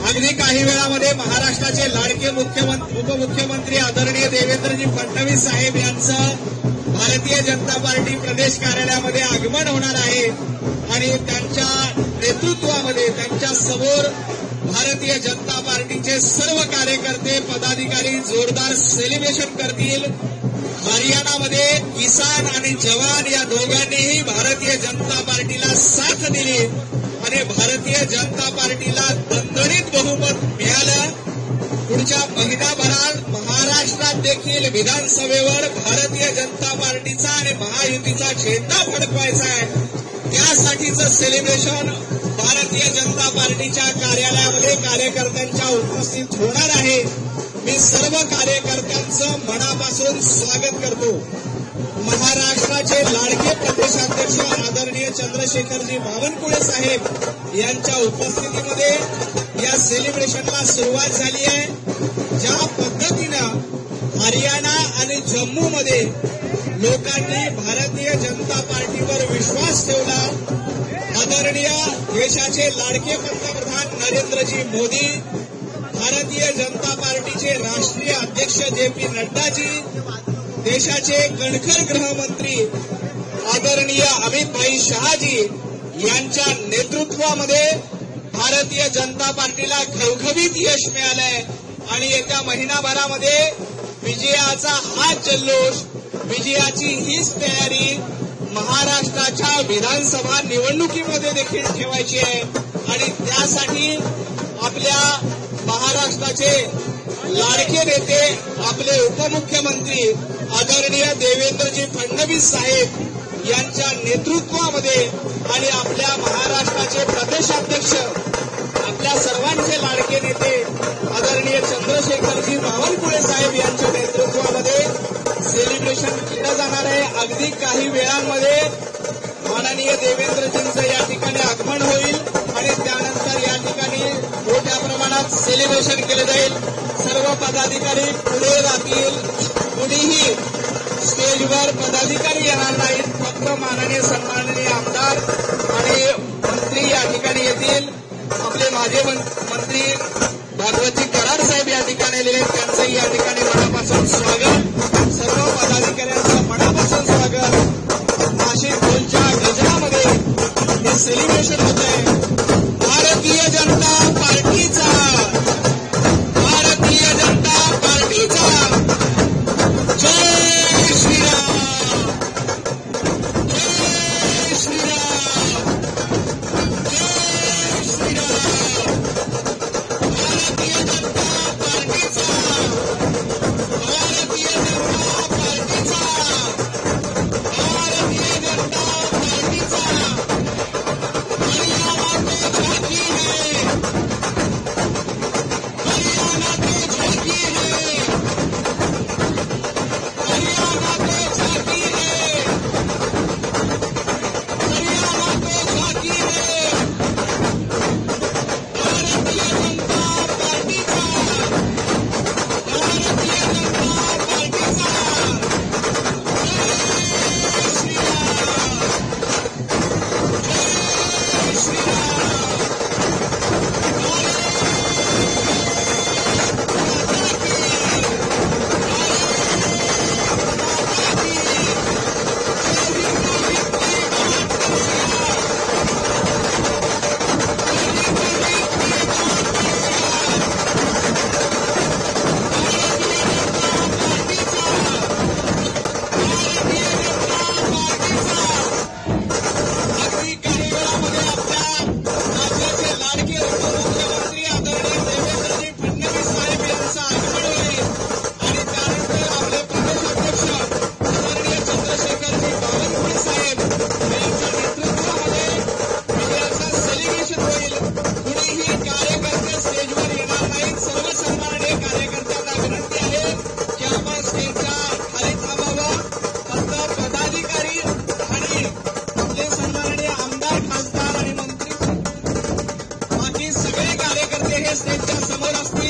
अगदी काही वेळामध्ये महाराष्ट्राचे लाडके उपमुख्यमंत्री आदरणीय देवेंद्रजी फडणवीस साहेब यांचं भारतीय जनता पार्टी प्रदेश कार्यालयामध्ये आगमन होणार आहे आणि त्यांच्या नेतृत्वामध्ये त्यांच्या समोर भारतीय जनता पार्टीचे सर्व कार्यकर्ते पदाधिकारी जोरदार सेलिब्रेशन करतील। हरियाणामध्ये किसान आणि जवान या दोघांनीही भारतीय जनता पार्टीला साथ दिली आणि भारतीय जनता पार्टीला दणदणीत बहुमत मिळालं। पुढच्या महिनाभरात महाराष्ट्रात देखील विधानसभेवर भारतीय जनता पार्टीचा आणि महायुतीचा झेंडा फडकवायचा आहे। त्यासाठीचं सेलिब्रेशन भारतीय जनता पार्टीच्या कार्यालयामध्ये कार्यकर्त्यांच्या उपस्थित होणार आहे। मी सर्व कार्यकर्त्यांचं मनापासून स्वागत करतो। महाराष्ट्राचे लाडके प्रदेशाध्यक्ष आदरणीय चंद्रशेखरजी बावनकुळे साहेब यांच्या उपस्थितीमध्ये या सेलिब्रेशनला सुरुवात झाली आहे। ज्या पद्धतीनं हरियाणा आणि जम्मूमध्ये लोकांनी भारतीय जनता पार्टीवर विश्वास ठेवला, आदरणीय देशाचे लाडके पंतप्रधान नरेंद्रजी मोदी, भारतीय जनता पार्टीचे राष्ट्रीय अध्यक्ष जे.पी. नड्डाजी, देशाचे कणखर गृहमंत्री आदरणीय अमित शहाजी यांच्या नेतृत्वामध्ये भारतीय जनता पार्टीला घवघवीत यश मिळालंय आणि येत्या महिनाभरामध्ये विजयाचा हा जल्लोष, विजयाची हीच तयारी महाराष्ट्राच्या विधानसभा निवडणुकीमध्ये देखील ठेवायची आहे आणि त्यासाठी आपल्या महाराष्ट्राचे लाडके नेते आपले उपमुख्यमंत्री आदरणीय देवेंद्रजी फडणवीस साहेब यांच्या नेतृत्वामध्ये आणि आपल्या महाराष्ट्राचे प्रदेशाध्यक्ष आपल्या सर्वांचे लाडके नेते आदरणीय चंद्रशेखरजी बावनकुळे साहेब यांच्या नेतृत्वामध्ये सेलिब्रेशन केलं जाणार आहे। अगदी काही वेळांमध्ये माननीय देवेंद्रजींचं या ठिकाणी आगमन होईल आणि त्यानंतर या ठिकाणी मोठ्या प्रमाणात सेलिब्रेशन केलं जाईल। सर्व पदाधिकारी पुढे जातील, कुणीही स्टेजवर पदाधिकारी येणार नाहीत, फक्त माननीय सन्माननीय आमदार आणि मंत्री या ठिकाणी येतील। आपले माजी मंत्री भागवतजी कराड साहेब या ठिकाणी आलेले आहेत, त्यांचंही या ठिकाणी मनापासून स्वागत। सर्व पदाधिकाऱ्यांचं मनापासून स्वागत। नाशिक ढोलच्या गजरामध्ये हे सेलिब्रेशन होत आहे। भारतीय जनता पार्टीचा, भारतीय जनता पार्टीचा जय श्रीराम, जय श्रीराम, जय श्रीराम। भारतीय जनता पार्टीचा, भारतीय जनता पार्टीचा, भारतीय जनता पार्टीचा हरियाणा को झांकी है, हरियाणा को झांकी है, हरियाणा को झांकी है, हरियाणा को झांकी है। भारतीय जनता पार्टीचा, भारतीय जनता पार्टीचा जय श्रीराम, जय श्रीराम। अगदी काही वेळामध्ये आपल्या राज्याचे लाडके उपमुख्यमंत्री आदरणीय देवेंद्रजी फडणवीस साहेब यांचं आगमन होईल आणि त्यानंतर आपले प्रदेशाध्यक्ष आदरणीय चंद्रशेखरजी बावनकुळे साहेब यांच्या नेतृत्वामध्ये विजयाचं सेलिब्रेशन होईल। कुणीही कार्यकर्ते स्टेजवर येणार नाहीत। सर्व सन्माननीय कार्यकर्त्यांना विनंती आहे की आपण स्टेजच्या खाली थांबावं। फक्त पदाधिकारी आणि आपले सन्माननीय आमदार, खासदार आणि मंत्री, बाकी सगळे कार्यकर्ते हे स्टेजच्या समोर असतील।